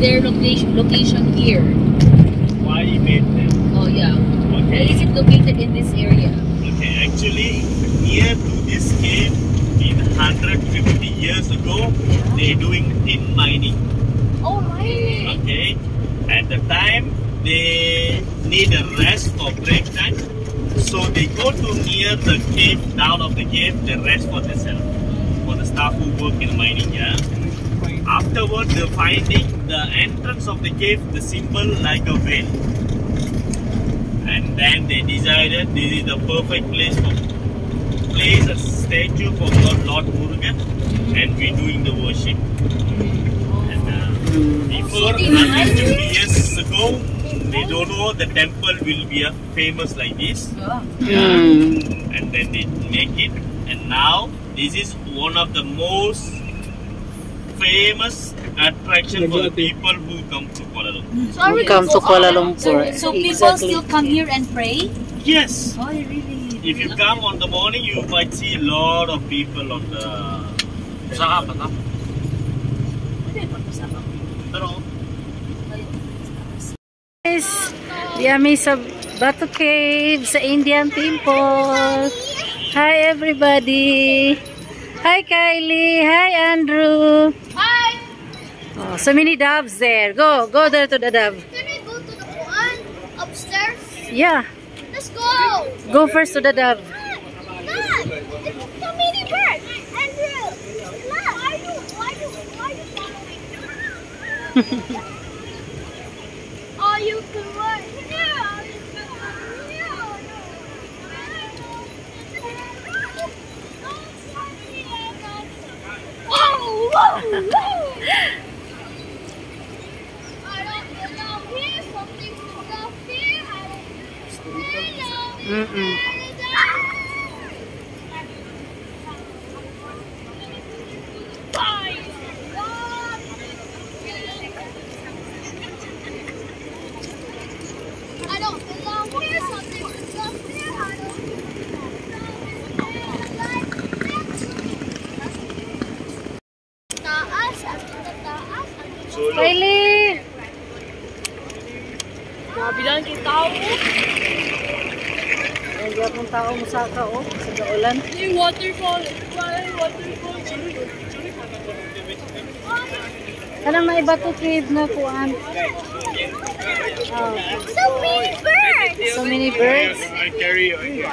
their location here? Why he made them? Oh yeah. Okay. Where is it located in this area? Okay, actually near to this cave in 150 years ago, they're doing tin mining. Oh, mining. Okay. At the time they need a rest or break time. So they go to near the cave, down of the cave, they rest for themselves. For the staff who work in mining, yeah. Afterwards, they're finding the entrance of the cave, the symbol like a whale. And then they decided this is the perfect place to place a statue for Lord Murugan, and we're doing the worship. And before 150 years ago, they don't know the temple will be famous like this. And then they make it, and now this is one of the most famous attraction for the people who come to Kuala Lumpur. Come to Kuala Lumpur. So people still come here and pray? Yes. Oh, really? If you come on the morning, you might see a lot of people on the. Guys, yummy sa Batu Cave sa Indian Temple. Hi everybody. Hi Kylie. Hi Andrew. Hi. Oh, so many doves there. Go there to the dove. Can we go to the one upstairs? Yeah. Let's go. Go first to the dove. Look, it's so many birds. Andrew, look. Why you following? Oh, you can run. Whoa, whoa, whoa. I don't belong here. Something belongs here. I don't belong. I don't belong here. Something belongs here. I don't Kylie. Mabilang kita tao. Ang gapong tao mo sa kao sa kaulan. Yung waterfall. Waterfall. Kanang may Batu Cave na kuan. Oh. so many birds. So many birds. I carry you.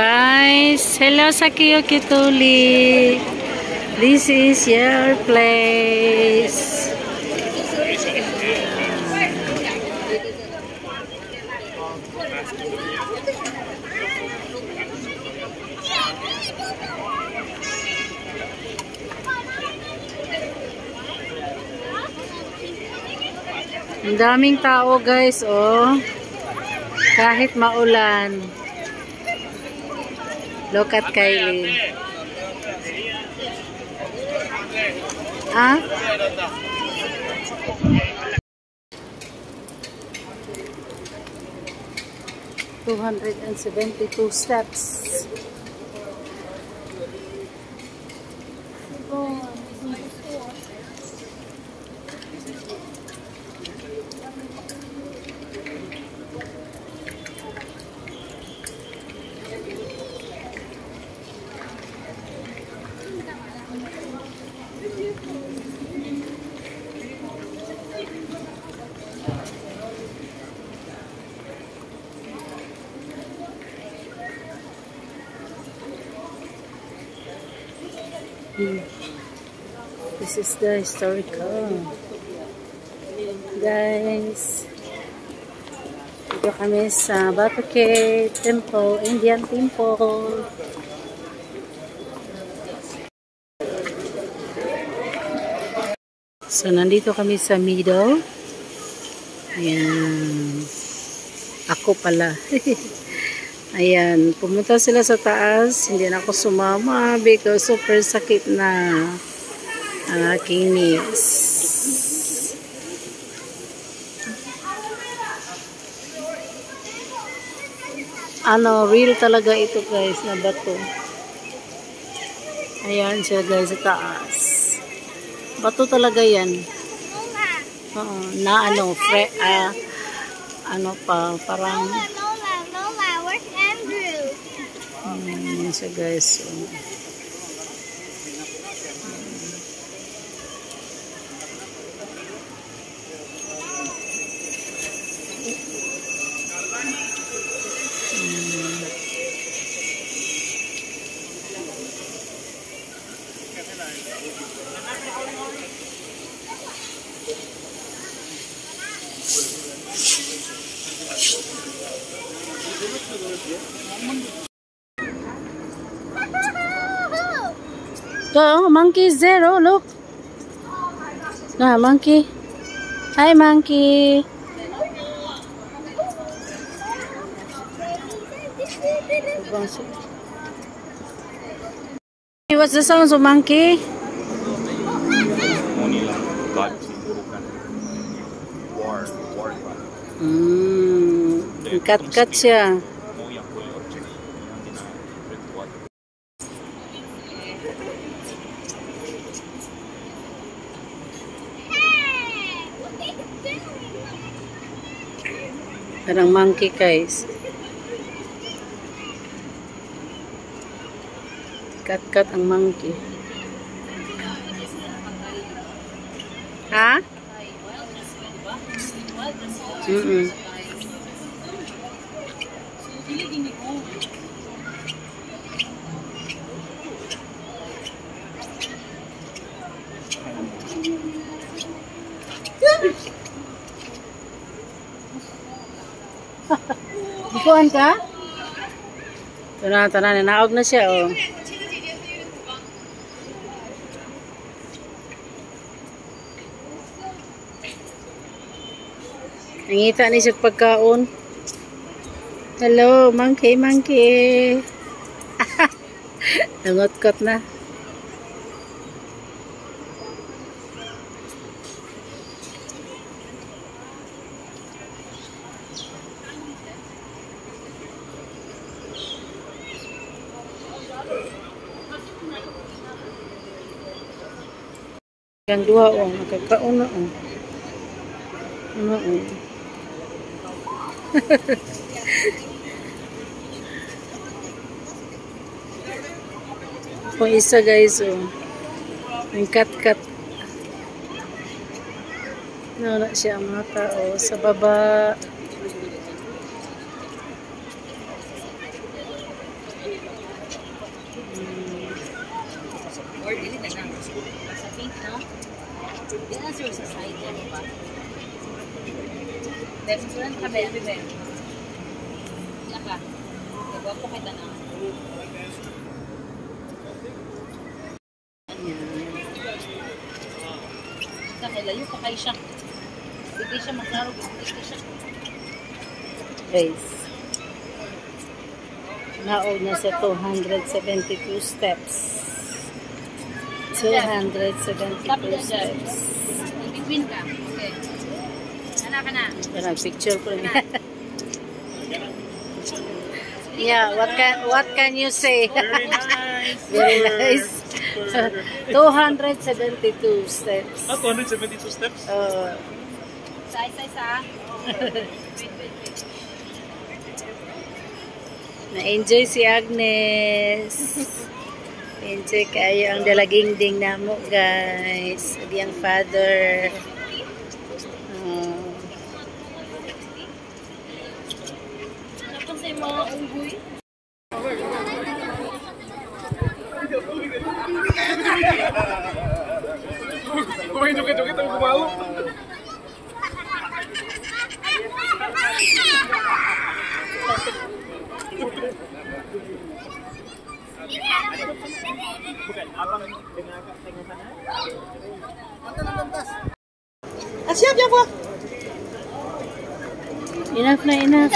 Guys, hello Sakiyo Kituli. This is your place. Ang daming tao guys, oh. Kahit maulan. Look at Kylie. Ah? $272 steps. This is the historical. Guys, dito kami sa Batu Cave Temple, Indian Temple. So, nandito kami sa middle. Ayan. Ako pala. Ayan. Pumunta sila sa taas. Hindi na ako sumama because super sakit na ang aking knees. Real talaga ito guys, na bato. Ayan siya guys sa taas. Bato talaga yan. Oo, na parang Lola, where's Andrew? yan siya guys. So, go, monkey is there. Oh, look. No, monkey. Hi, monkey. What's the sounds of monkey? Kat-kat siya. Parang monkey guys. Kat-kat ang monkey. Ha? Ikuan ka? Tanan, naog na siya, oh. Nangita ni siya pagkaon. Hello, monkey. Nangotkot na. Yang dua, oh, nakakaon na, oh. Kung isa guys, oh, yung kat-kat. Wala siya ang mga tao sa baba. Layo pa kayo siya. Hindi siya maklaro. Guys, naog na sa 272 steps. 272 steps. Between ka. Okay. Anak ka na. Parang picture ko niya. Yeah, what can you say? Very nice. Very nice. 272 steps. 272 steps? Sa. Na-enjoy si Agnes. Enjoy kayo ang dalaging-ding namo, guys. At yung father. Tapos ay mga unggoy. Kumain joget-joget ang kumalo. Bukan, abang dengan tengah sana. Enough na, enough.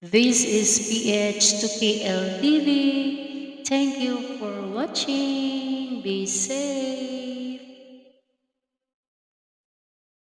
This is PH to KL TV. Thank you for watching. Be safe.